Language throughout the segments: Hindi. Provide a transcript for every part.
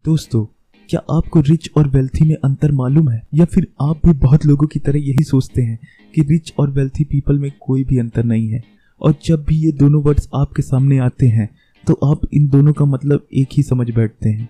दोस्तों, क्या आपको रिच और वेल्थी में अंतर मालूम है, या फिर आप भी बहुत लोगों की तरह यही सोचते हैं कि रिच और वेल्थी पीपल में कोई भी अंतर नहीं है, और जब भी ये दोनों वर्ड्स आपके सामने आते हैं तो आप इन दोनों का मतलब एक ही समझ बैठते हैं।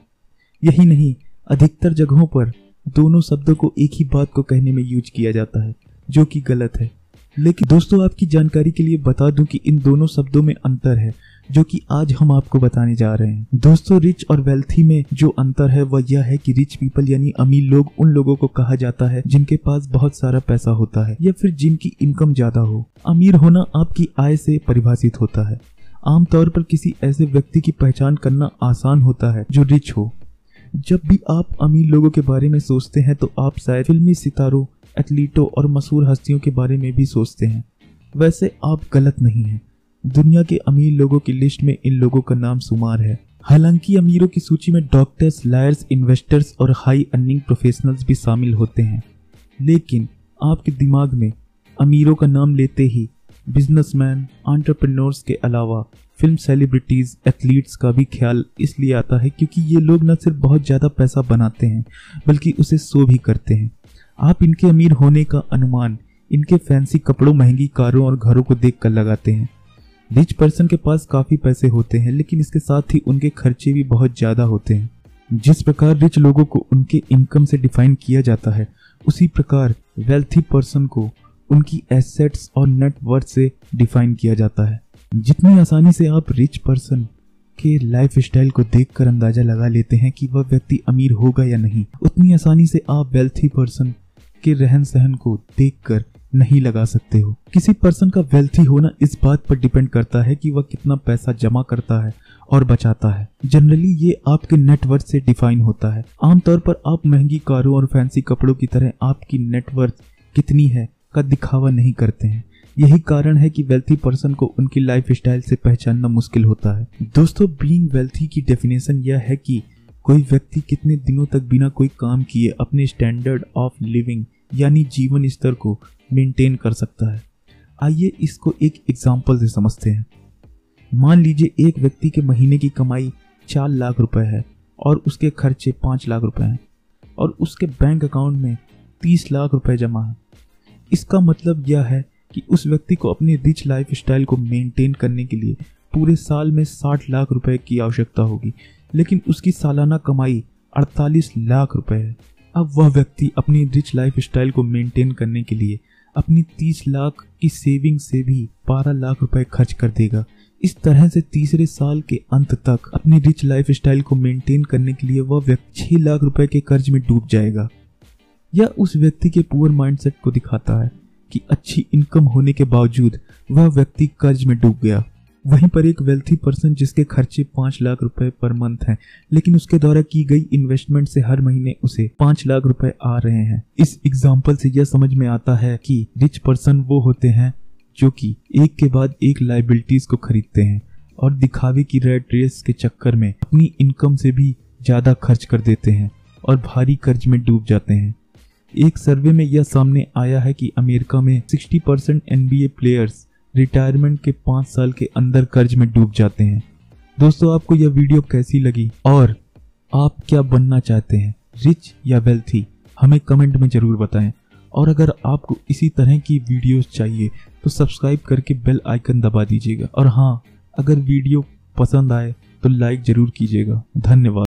यही नहीं, अधिकतर जगहों पर दोनों शब्दों को एक ही बात को कहने में यूज किया जाता है, जो कि गलत है। लेकिन दोस्तों, आपकी जानकारी के लिए बता दूं कि इन दोनों शब्दों में अंतर है, जो कि आज हम आपको बताने जा रहे हैं। दोस्तों, रिच और वेल्थी में जो अंतर है वह यह है कि रिच पीपल यानी अमीर लोग उन लोगों को कहा जाता है जिनके पास बहुत सारा पैसा होता है या फिर जिनकी इनकम ज्यादा हो। अमीर होना आपकी आय से परिभाषित होता है। आमतौर पर किसी ऐसे व्यक्ति की पहचान करना आसान होता है जो रिच हो। जब भी आप अमीर लोगों के बारे में सोचते हैं तो आप शायद फिल्मी सितारों, एथलीटों और मशहूर हस्तियों के बारे में भी सोचते हैं। वैसे आप गलत नहीं हैं। दुनिया के अमीर लोगों की लिस्ट में इन लोगों का नाम शुमार है। हालांकि अमीरों की सूची में डॉक्टर्स, लॉयर्स, इन्वेस्टर्स और हाई अर्निंग प्रोफेशनल्स भी शामिल होते हैं, लेकिन आपके दिमाग में अमीरों का नाम लेते ही बिजनेसमैन, एंटरप्रेन्योर्स के अलावा फिल्म सेलिब्रिटीज, एथलीट्स का भी ख्याल इसलिए आता है क्योंकि ये लोग न सिर्फ बहुत ज्यादा पैसा बनाते हैं बल्कि उसे शो भी करते हैं। आप इनके अमीर होने का अनुमान इनके फैंसी कपड़ों, महंगी कारों और घरों को देखकर लगाते हैं। रिच पर्सन के पास काफी पैसे होते हैं, लेकिन इसके साथ ही उनके खर्चे भी बहुत ज्यादा होते हैं। जिस प्रकार रिच लोगों को उनके इनकम से डिफाइन किया जाता है, उसी प्रकार वेल्थी पर्सन को उनकी एसेट्स और नेट वर्थ से डिफाइन किया जाता है। जितनी आसानी से आप रिच पर्सन के लाइफ स्टाइल को देखकर अंदाजा लगा लेते हैं कि वह व्यक्ति अमीर होगा या नहीं, उतनी आसानी से आप वेल्थी पर्सन के रहन सहन को देखकर नहीं लगा सकते हो। किसी पर्सन का वेल्थी होना इस बात पर डिपेंड करता है कि वह कितना पैसा जमा करता है और बचाता है। जनरली ये आपके नेटवर्थ से डिफाइन होता है। आमतौर पर आप महंगी कारों और फैंसी कपड़ों की तरह आपकी नेटवर्थ कितनी है का दिखावा नहीं करते हैं। यही कारण है कि वेल्थी पर्सन को उनकी लाइफ स्टाइल से पहचानना मुश्किल होता है। दोस्तों, बीइंग वेल्थी की डेफिनेशन यह है कि कोई व्यक्ति कितने दिनों तक बिना कोई काम किए अपने स्टैंडर्ड ऑफ लिविंग यानी जीवन स्तर को मेंटेन कर सकता है। आइए इसको एक एग्जांपल से समझते हैं। मान लीजिए एक व्यक्ति के महीने की कमाई 4 लाख रुपए है और उसके खर्चे 5 लाख रुपए हैं और उसके बैंक अकाउंट में 30 लाख रुपए जमा है। इसका मतलब यह है कि उस व्यक्ति को अपनी रिच लाइफ स्टाइल को मेंटेन करने के लिए पूरे साल में 60 लाख रुपए की आवश्यकता होगी, लेकिन उसकी सालाना कमाई 48 लाख रुपए है। अब वह व्यक्ति अपनी रिच लाइफ स्टाइल को मेंटेन करने के लिए अपनी 30 लाख की सेविंग से भी 12 लाख रुपए खर्च कर देगा। इस तरह से तीसरे साल के अंत तक अपनी रिच लाइफ स्टाइल को मेंटेन करने के लिए वह व्यक्ति 6 लाख रुपए के कर्ज में डूब जाएगा। यह उस व्यक्ति के पुअर माइंडसेट को दिखाता है कि अच्छी इनकम होने के बावजूद वह व्यक्ति कर्ज में डूब गया। वहीं पर एक वेल्थी पर्सन जिसके खर्चे 5 लाख रुपए पर मंथ हैं, लेकिन उसके द्वारा की गई इन्वेस्टमेंट से हर महीने उसे 5 लाख रुपए आ रहे हैं। इस एग्जाम्पल से यह समझ में आता है कि रिच पर्सन वो होते हैं जो कि एक के बाद एक लायबिलिटीज को खरीदते हैं और दिखावे की रेट रेस के चक्कर में अपनी इनकम से भी ज्यादा खर्च कर देते हैं और भारी कर्ज में डूब जाते हैं। एक सर्वे में यह सामने आया है कि अमेरिका में 60% NBA प्लेयर्स रिटायरमेंट के 5 साल के अंदर कर्ज में डूब जाते हैं। दोस्तों, आपको यह वीडियो कैसी लगी और आप क्या बनना चाहते हैं, रिच या वेल्थी? हमें कमेंट में जरूर बताएं। और अगर आपको इसी तरह की वीडियोस चाहिए तो सब्सक्राइब करके बेल आइकन दबा दीजिएगा। और हाँ, अगर वीडियो पसंद आए तो लाइक जरूर कीजिएगा। धन्यवाद।